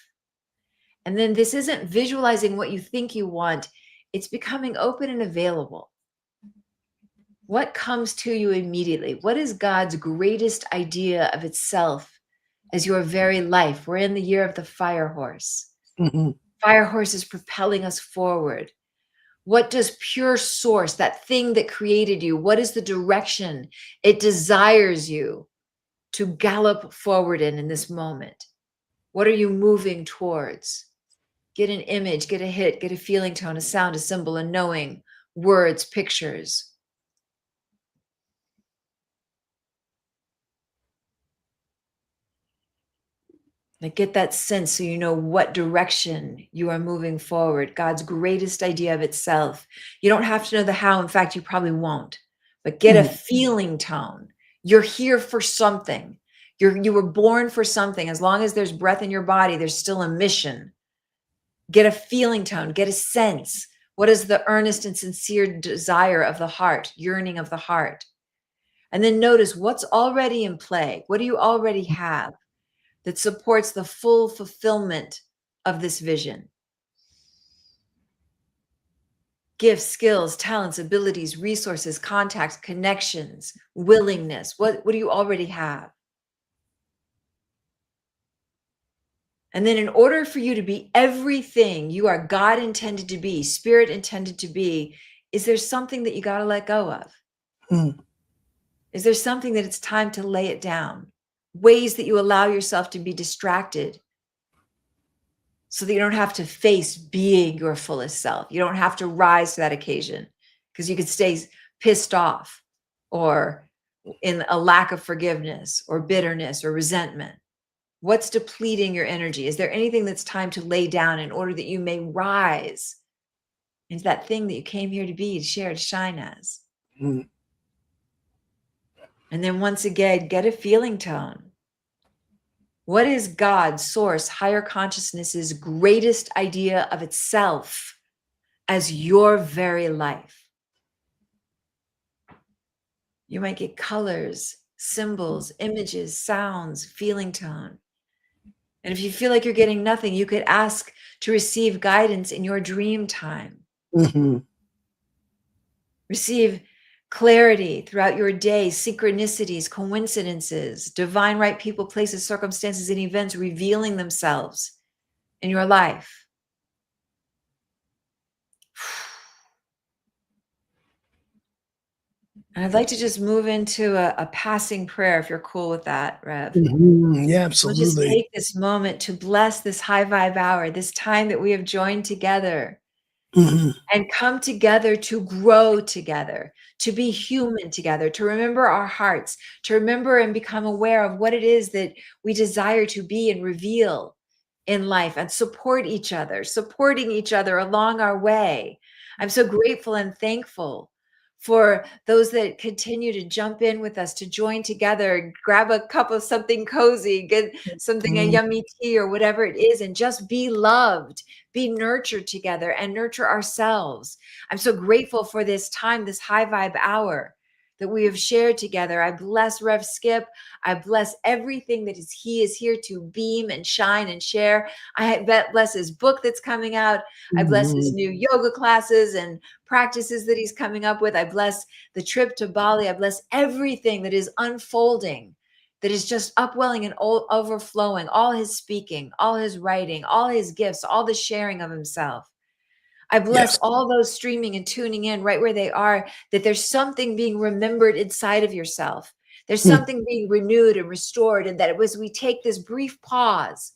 And then this isn't visualizing what you think you want, it's becoming open and available. What comes to you immediately? What is God's greatest idea of itself as your very life? We're in the year of the fire horse. Fire horse is propelling us forward. What does pure source, that thing that created you, what is the direction it desires you to gallop forward in this moment? What are you moving towards? Get an image, get a hit, get a feeling tone, a sound, a symbol, a knowing, words, pictures. Like, get that sense so you know what direction you are moving forward. God's greatest idea of itself. You don't have to know the how. In fact, you probably won't. But get a feeling tone. You're here for something. You were born for something. As long as there's breath in your body, there's still a mission. Get a feeling tone. Get a sense. What is the earnest and sincere desire of the heart, yearning of the heart? And then notice what's already in play. What do you already have that supports the full fulfillment of this vision? Gifts, skills, talents, abilities, resources, contacts, connections, willingness. What do you already have? And then in order for you to be everything you are God intended to be, spirit intended to be, is there something that you got to let go of? Is there something that it's time to lay it down? Ways that you allow yourself to be distracted so that you don't have to face being your fullest self. You don't have to rise to that occasion, because you could stay pissed off or in a lack of forgiveness or bitterness or resentment. What's depleting your energy? Is there anything that's time to lay down in order that you may rise into that thing that you came here to be, to share, to shine as? And then once again, get a feeling tone. What is God, source, higher consciousness's greatest idea of itself as your very life? You might get colors, symbols, images, sounds, feeling tone. And if you feel like you're getting nothing, you could ask to receive guidance in your dream time. Receive clarity throughout your day, synchronicities, coincidences, divine right people, places, circumstances, and events revealing themselves in your life. And I'd like to just move into a passing prayer, if you're cool with that, Rev. Yeah, We'll just absolutely. take this moment to bless this high vibe hour, this time that we have joined together Mhm. and come together to grow together, to be human together, to remember our hearts, to remember and become aware of what it is that we desire to be and reveal in life, and support each other, supporting each other along our way. I'm so grateful and thankful for those that continue to jump in with us, to join together, grab a cup of something cozy, get something, a Mhm. yummy tea or whatever it is, and just be loved, be nurtured together, and nurture ourselves. I'm so grateful for this time, this high vibe hour that we have shared together. I bless Rev Skip. I bless everything that he is here to beam and shine and share. I bless his book that's coming out. I bless his Mhm. new yoga classes and practices that he's coming up with. I bless the trip to Bali. I bless everything that is unfolding, that is just upwelling and overflowing, all his speaking, all his writing, all his gifts, all the sharing of himself. I bless Yes. all those streaming and tuning in right where they are, that there's something being remembered inside of yourself. There's Mm. something being renewed and restored. And that it was, we take this brief pause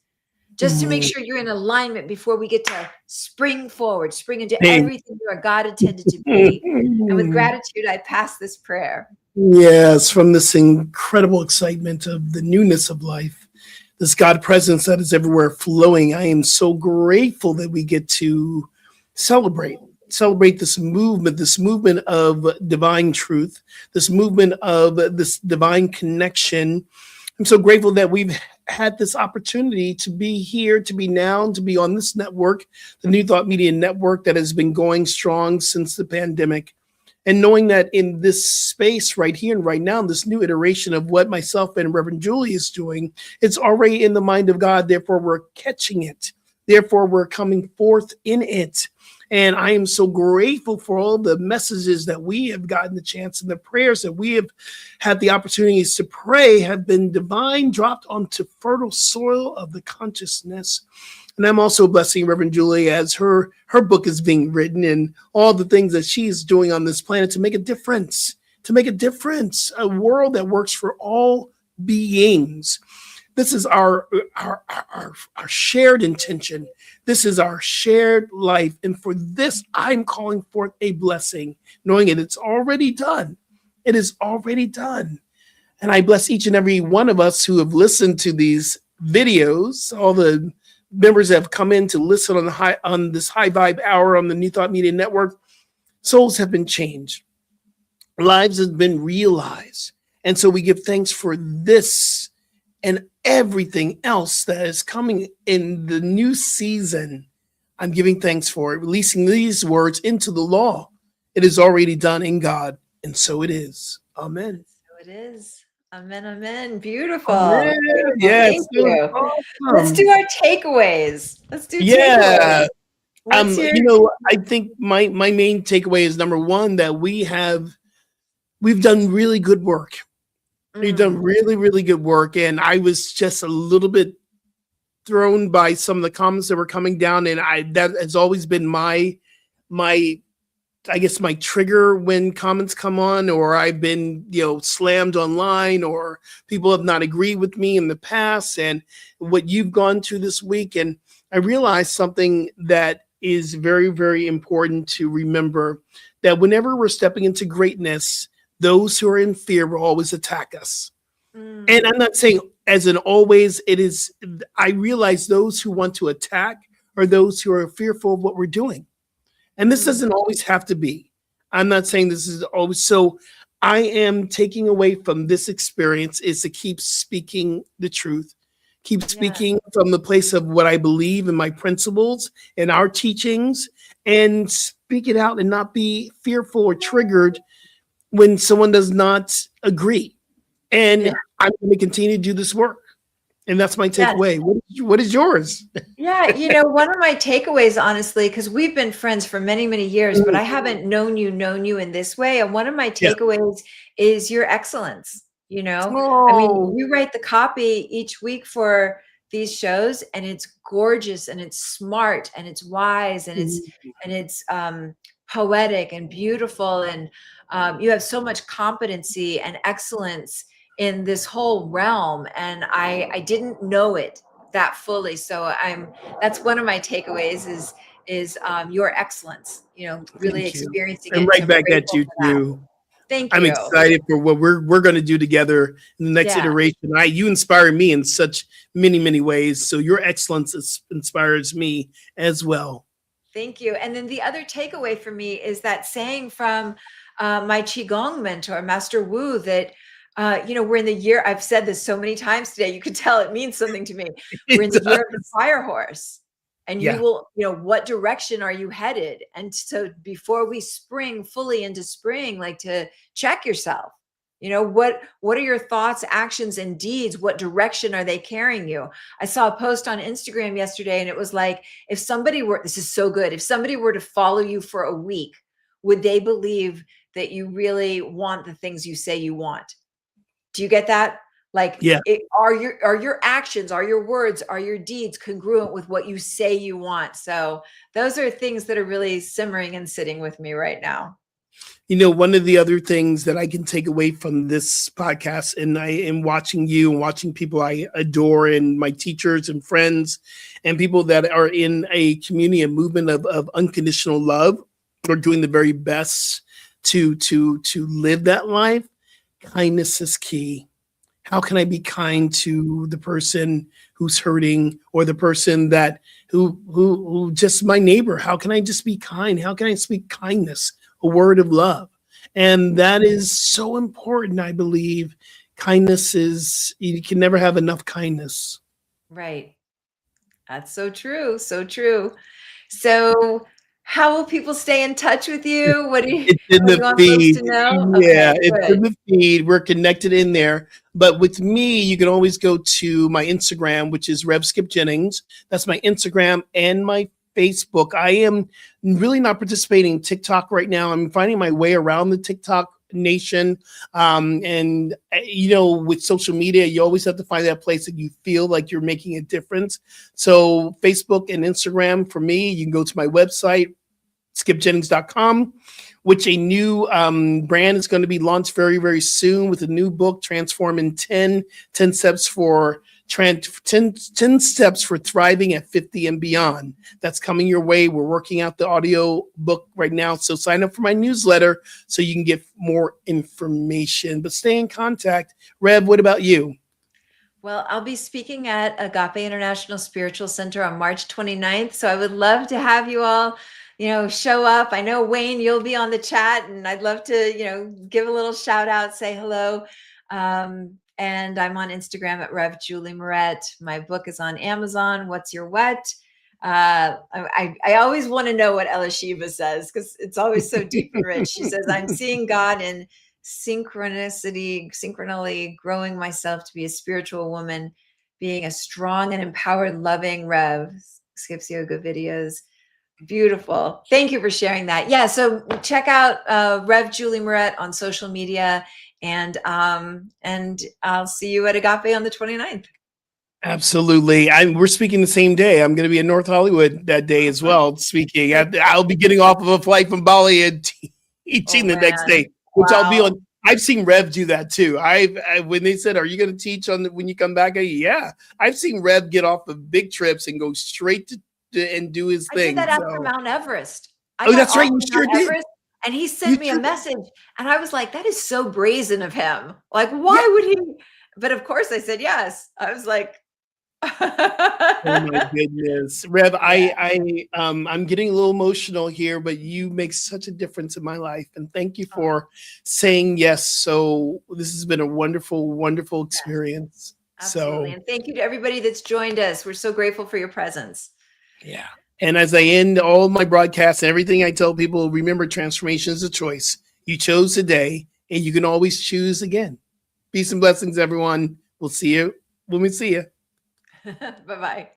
just to make Mhm. sure you're in alignment before we get to spring forward, spring into Hey. everything you are God intended to be. And with gratitude, I pass this prayer. Yes, from this incredible excitement of the newness of life, this God presence that is everywhere flowing. I am so grateful that we get to celebrate this movement of divine truth, this movement of this divine connection. I'm so grateful that we've had this opportunity to be here, to be now, to be on this network, the New Thought Media Network that has been going strong since the pandemic. And knowing that in this space right here and right now, this new iteration of what myself and Reverend Julie is doing, it's already in the mind of God. Therefore, we're catching it. Therefore, we're coming forth in it. And I am so grateful for all the messages that we have gotten the chance, and the prayers that we have had the opportunities to pray have been divine, dropped onto fertile soil of the consciousness. And I'm also blessing Reverend Julie as her book is being written, and all the things that she's doing on this planet to make a difference, a world that works for all beings. This is our shared intention. This is our shared life. And for this, I'm calling forth a blessing, knowing it's already done. It is already done. And I bless each and every one of us who have listened to these videos, all the members that have come in to listen on this high vibe hour on the New Thought Media Network. Souls have been changed. Lives have been realized. And so we give thanks for this and everything else that is coming in the new season. I'm giving thanks for it, releasing these words into the law. It is already done in God, and so it is. Amen. So it is. Amen, amen. Beautiful. Amen. Beautiful. Yes, Thank it was you. Let's awesome. do our takeaways. Let's do Yeah. takeaways. What's your I think my main takeaway is number one, that we've done really good work. We've done really, really good work. And I was just a little bit thrown by some of the comments that were coming down. And that has always been my I guess my trigger when comments come on, or I've been, slammed online, or people have not agreed with me in the past, and what you've gone through this week. And I realized something that is very, very important to remember, that whenever we're stepping into greatness, those who are in fear will always attack us. And I'm not saying as in always, it is, I realize those who want to attack are those who are fearful of what we're doing. And this doesn't always have to be. I'm not saying this is always. So I am taking away from this experience is to keep speaking the truth, keep speaking from the place of what I believe in my principles and our teachings, and speak it out and not be fearful or triggered when someone does not agree. And I'm going to continue to do this work. And that's my takeaway. What is yours? Yeah, one of my takeaways, honestly, because we've been friends for many, many years, but I haven't known you in this way. And one of my takeaways is your excellence. I mean, you write the copy each week for these shows, and it's gorgeous, and it's smart, and it's wise, and it's poetic and beautiful, and you have so much competency and excellence in this whole realm, and I didn't know it that fully. So that's one of my takeaways is your excellence, really Thank you. experiencing And it. right So I'm back at grateful you for that. too. Thank I'm you. excited for what we're going to do together in the next Yeah. iteration. You inspire me in such many ways. So your excellence inspires me as well. Thank you. And then the other takeaway for me is that saying from my Qigong mentor, Master Wu, that we're in the year, I've said this so many times today, you could tell it means something to me. We're in the year of the fire horse. And you will, what direction are you headed? And so before we spring fully into spring, like to check yourself, what are your thoughts, actions, and deeds? What direction are they carrying you? I saw a post on Instagram yesterday, and it was like, this is so good. If somebody were to follow you for a week, would they believe that you really want the things you say you want? Do you get that? Like, are your actions, are your words, are your deeds congruent with what you say you want? So those are things that are really simmering and sitting with me right now. One of the other things that I can take away from this podcast, and I am watching you and watching people I adore and my teachers and friends and people that are in a community and movement of unconditional love, are doing the very best to live that life. Kindness is key. How can I be kind to the person who's hurting, or the person that who just my neighbor? How can I just be kind? How can I speak kindness, a word of love? And that is so important. I believe kindness you can never have enough kindness. Right. That's so true. So true. So how will people stay in touch with you? What do you, it's in the want feed. folks to know? Yeah, Okay, it's in the feed. We're connected in there. But with me, you can always go to my Instagram, which is Rev Skip Jennings. That's my Instagram and my Facebook. I am really not participating in TikTok right now. I'm finding my way around the TikTok nation. And with social media, you always have to find that place that you feel like you're making a difference. So Facebook and Instagram for me, you can go to my website, skipjennings.com, which a new brand is going to be launched very soon with a new book, Transform in 10 steps for 10 steps for thriving at 50 and beyond. That's coming your way. We're working out the audio book right now. So sign up for my newsletter so you can get more information, but stay in contact. Rev, what about you? Well, I'll be speaking at Agape International Spiritual Center on March 29th. So I would love to have you all, show up. I know, Wayne, you'll be on the chat, and I'd love to, give a little shout out, say hello. And I'm on Instagram at Rev Julie Moret. My book is on Amazon. What's Your What? I always want to know what Elisheva says, because it's always so deep and rich. She says, I'm seeing God in synchronally growing myself to be a spiritual woman, being a strong and empowered, loving Rev. Skips yoga videos. Beautiful. Thank you for sharing that. Yeah. So check out Rev Julie Moret on social media, and I'll see you at Agape on the 29th. Absolutely. We're speaking the same day. I'm going to be in North Hollywood that day as well, speaking. I'll be getting off of a flight from Bali and teaching the next day, which I'll be on. I've seen Rev do that too. When they said, "Are you going to teach when you come back?" Yeah, I've seen Rev get off of big trips and go straight to and do his thing. I did that after Mount Everest. That's right. You sure did. And he sent me a message, and I was like, that is so brazen of him. Like, why would he? But of course I said yes. I was like, oh my goodness. Rev, I'm getting a little emotional here, but you make such a difference in my life. And thank you for saying yes. So this has been a wonderful experience. Absolutely. And thank you to everybody that's joined us. We're so grateful for your presence. Yeah. And as I end all of my broadcasts and everything, I tell people, remember, transformation is a choice. You chose today, and you can always choose again. Peace and blessings, everyone. We'll see you when we see you. Bye-bye.